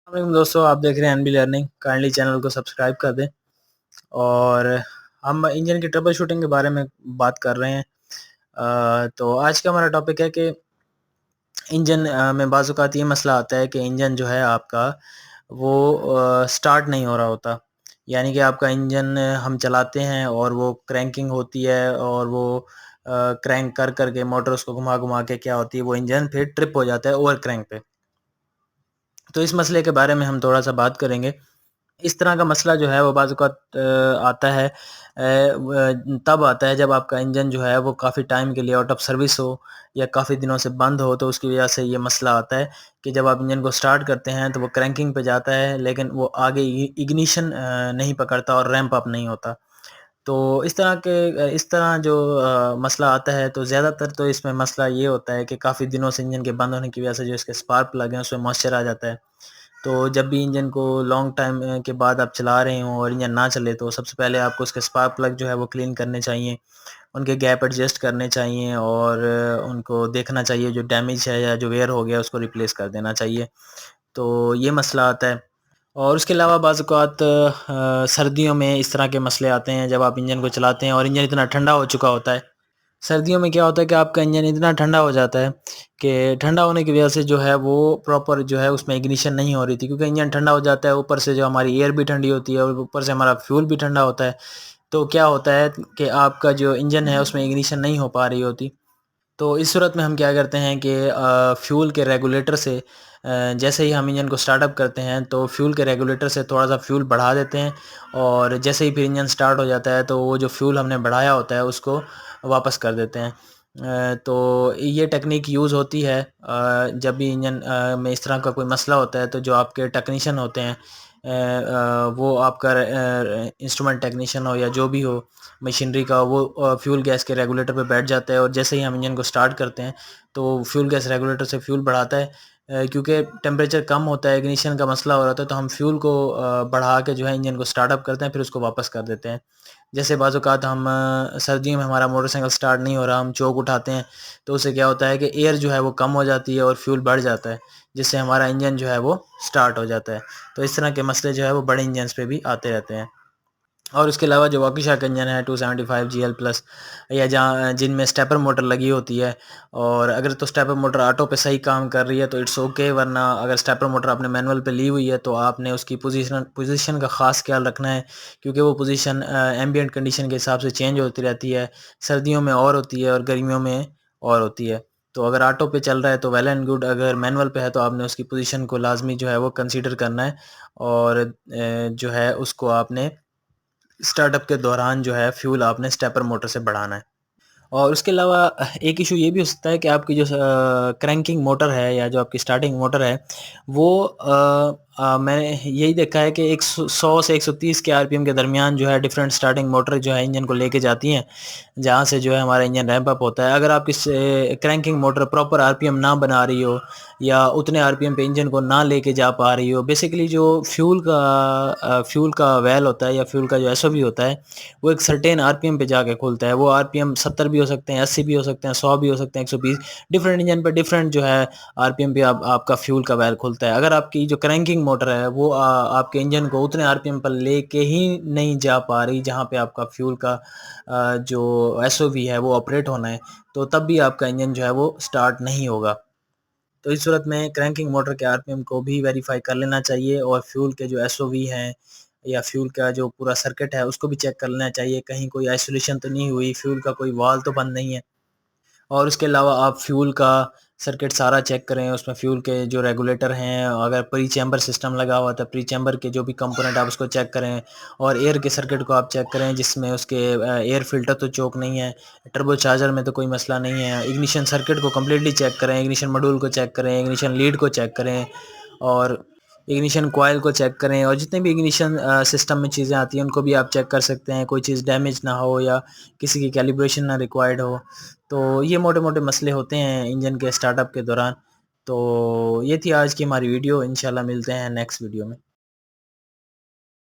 السلام علیکم دوستوں، آپ دیکھ رہے ہیں N B learning. Kindly channel کو سبسکرائب کر دیں. اور ہم انجن کی ٹربل شوٹنگ کے بارے میں بات کر رہے ہیں. تو آج کا ہمارا ٹاپک ہے کہ انجن میں بعض اوقات یہ مسئلہ آتا ہے کہ انجن جو ہے آپ کا وہ سٹارٹ نہیں ہو رہا ہوتا. یعنی کہ آپ کا انجن ہم چلاتے ہیں اور وہ کرینکنگ ہوتی ہے اور وہ کرینک کر کے موٹر اس کو گھما کے کیا ہوتی ہے، وہ انجن پھر ٹرپ ہو جاتا ہے اوور کرینک پہ. تو اس مسئلے کے بارے میں ہم تھوڑا سا بات کریں گے. اس طرح کا مسئلہ جو ہے وہ بعض اوقات آتا ہے، تب آتا ہے جب آپ کا انجن جو ہے وہ کافی ٹائم کے لیے آؤٹ آف سروس ہو یا کافی دنوں سے بند ہو. تو اس کی وجہ سے یہ مسئلہ آتا ہے کہ جب آپ انجن کو سٹارٹ کرتے ہیں تو وہ کرینکنگ پہ جاتا ہے، لیکن وہ آگے اگنیشن نہیں پکڑتا اور ریمپ اپ نہیں ہوتا. تو اس طرح جو مسئلہ آتا ہے، تو زیادہ تر تو اس میں مسئلہ یہ ہوتا ہے کہ کافی دنوں سے انجن کے بند ہونے کی وجہ سے جو اس کے اسپارک پلگ ہیں اس میں موئسچر آ جاتا ہے. تو جب بھی انجن کو لانگ ٹائم کے بعد آپ چلا رہے ہوں اور انجن نہ چلے تو سب سے پہلے آپ کو اس کے اسپارک پلگ جو ہے وہ کلین کرنے چاہیے، ان کے گیپ ایڈجسٹ کرنے چاہیے اور ان کو دیکھنا چاہیے جو ڈیمیج ہے یا جو ویئر ہو گیا اس کو ریپلیس کر دینا چاہیے. تو یہ مسئلہ آتا ہے. اور اس کے علاوہ بعض اوقات سردیوں میں اس طرح کے مسئلے آتے ہیں جب آپ انجن کو چلاتے ہیں اور انجن اتنا ٹھنڈا ہو چکا ہوتا ہے. سردیوں میں کیا ہوتا ہے کہ آپ کا انجن اتنا ٹھنڈا ہو جاتا ہے کہ ٹھنڈا ہونے کی وجہ سے جو ہے وہ پراپر جو ہے اس میں اگنیشن نہیں ہو رہی تھی، کیونکہ انجن ٹھنڈا ہو جاتا ہے، اوپر سے جو ہماری ایئر بھی ٹھنڈی ہوتی ہے اور اوپر سے ہمارا فیول بھی ٹھنڈا ہوتا ہے. تو کیا ہوتا ہے کہ آپ کا جو انجن ہے اس میں اگنیشن نہیں ہو پا رہی ہوتی. تو اس صورت میں ہم کیا کرتے ہیں کہ فیول کے ریگولیٹر سے جیسے ہی ہم انجن کو سٹارٹ اپ کرتے ہیں تو فیول کے ریگولیٹر سے تھوڑا سا فیول بڑھا دیتے ہیں، اور جیسے ہی پھر انجن سٹارٹ ہو جاتا ہے تو وہ جو فیول ہم نے بڑھایا ہوتا ہے اس کو واپس کر دیتے ہیں. تو یہ ٹیکنیک یوز ہوتی ہے جب بھی انجن میں اس طرح کا کوئی مسئلہ ہوتا ہے. تو جو آپ کے ٹیکنیشین ہوتے ہیں، وہ آپ کا انسٹرومنٹ ٹیکنیشین ہو یا جو بھی ہو مشینری کا، وہ فیول گیس کے ریگولیٹر پہ بیٹھ جاتا ہے اور جیسے ہی ہم انجن کو سٹارٹ کرتے ہیں تو فیول گیس ریگولیٹر سے فیول بڑھاتا ہے. کیونکہ ٹیمپریچر کم ہوتا ہے، اگنیشن کا مسئلہ ہو رہا ہوتا ہے، تو ہم فیول کو بڑھا کے جو ہے انجن کو سٹارٹ اپ کرتے ہیں، پھر اس کو واپس کر دیتے ہیں. جیسے بعض اوقات ہم سردیوں میں ہمارا موٹر سائیکل سٹارٹ نہیں ہو رہا، ہم چوک اٹھاتے ہیں تو اس سے کیا ہوتا ہے کہ ایئر جو ہے وہ کم ہو جاتی ہے اور فیول بڑھ جاتا ہے، جس سے ہمارا انجن جو ہے وہ سٹارٹ ہو جاتا ہے. تو اس طرح کے مسئلے جو ہے وہ بڑے انجنز پہ بھی آتے رہتے ہیں. اور اس کے علاوہ جو واکی شاک انجن ہے 275 GL پلس، یا جن میں سٹیپر موٹر لگی ہوتی ہے، اور اگر تو سٹیپر موٹر آٹو پہ صحیح کام کر رہی ہے تو اٹس اوکے، ورنہ اگر سٹیپر موٹر آپ نے مینول پہ لی ہوئی ہے تو آپ نے اس کی پوزیشن کا خاص خیال رکھنا ہے، کیونکہ وہ پوزیشن ایمبینٹ کنڈیشن کے حساب سے چینج ہوتی رہتی ہے. سردیوں میں اور ہوتی ہے اور گرمیوں میں اور ہوتی ہے. تو اگر آٹو پہ چل رہا ہے تو ویل اینڈ گڈ، اگر مینول پہ ہے تو آپ نے اس کی پوزیشن کو لازمی جو ہے وہ کنسیڈر کرنا ہے، اور جو ہے اس کو آپ نے سٹارٹ اپ کے دوران جو ہے فیول آپ نے سٹیپر موٹر سے بڑھانا ہے. اور اس کے علاوہ ایک ایشو یہ بھی ہو سکتا ہے کہ آپ کی جو کرینکنگ موٹر ہے یا جو آپ کی سٹارٹنگ موٹر ہے وہ میں نے یہی دیکھا ہے کہ 100 سے 130 کے RPM کے درمیان جو ہے ڈفرینٹ سٹارٹنگ موٹر جو ہے انجن کو لے کے جاتی ہیں، جہاں سے جو ہے ہمارا انجن ریمپ اپ ہوتا ہے. اگر آپ کی کرینکنگ موٹر پراپر RPM نہ بنا رہی ہو یا اتنے RPM پہ انجن کو نہ لے کے جا پا رہی ہو، بیسیکلی جو فیول کا ویل ہوتا ہے یا فیول کا جو SOV ہوتا ہے وہ ایک سرٹین RPM پہ جا کے کھلتا ہے. وہ RPM 70 بھی ہو سکتے ہیں، 80 بھی ہو سکتے ہیں، 100 بھی ہو سکتے ہیں، 120. ڈفرینٹ انجن پہ ڈفرینٹ جو ہے RPM پہ آپ کا فیول کا ویل کھلتا ہے. اگر آپ کی جو کرینکنگ موٹر ہے وہ آپ کے انجن کو اتنے RPM پر لے کے ہی نہیں جا پا رہی جہاں پہ آپ کا فیول کا جو SOV ہے وہ آپریٹ ہونا ہے، تو تب بھی آپ کا انجن جو ہے وہ سٹارٹ نہیں ہوگا. تو اس صورت میں کرینکنگ موٹر کے RPM کو بھی ویریفائی کر لینا چاہیے، اور فیول کے جو SOV ہیں یا فیول کا جو پورا سرکٹ ہے اس کو بھی چیک کر لینا چاہیے، کہیں کوئی آئسولیشن تو نہیں ہوئی، فیول کا کوئی وال تو بند نہیں ہے. اور اس کے علاوہ آپ فیول کا سرکٹ سارا چیک کریں، اس میں فیول کے جو ریگولیٹر ہیں، اگر پری چیمبر سسٹم لگا ہوا تھا پری چیمبر کے جو بھی کمپوننٹ آپ اس کو چیک کریں، اور ایئر کے سرکٹ کو آپ چیک کریں جس میں اس کے ایئر فلٹر تو چوک نہیں ہے، ٹربو چارجر میں تو کوئی مسئلہ نہیں ہے. اگنیشن سرکٹ کو کمپلیٹلی چیک کریں، اگنیشن ماڈیول کو چیک کریں، اگنیشن لیڈ کو چیک کریں، اور اگنیشن کوائل کو چیک کریں، اور جتنے بھی اگنیشن سسٹم میں چیزیں آتی ہیں ان کو بھی آپ چیک کر سکتے ہیں، کوئی چیز ڈیمیج نہ ہو یا کسی کی کیلیبریشن نہ ریکوائرڈ ہو. تو یہ موٹے موٹے مسئلے ہوتے ہیں انجن کے سٹارٹ اپ کے دوران. تو یہ تھی آج کی ہماری ویڈیو، انشاءاللہ ملتے ہیں نیکسٹ ویڈیو میں.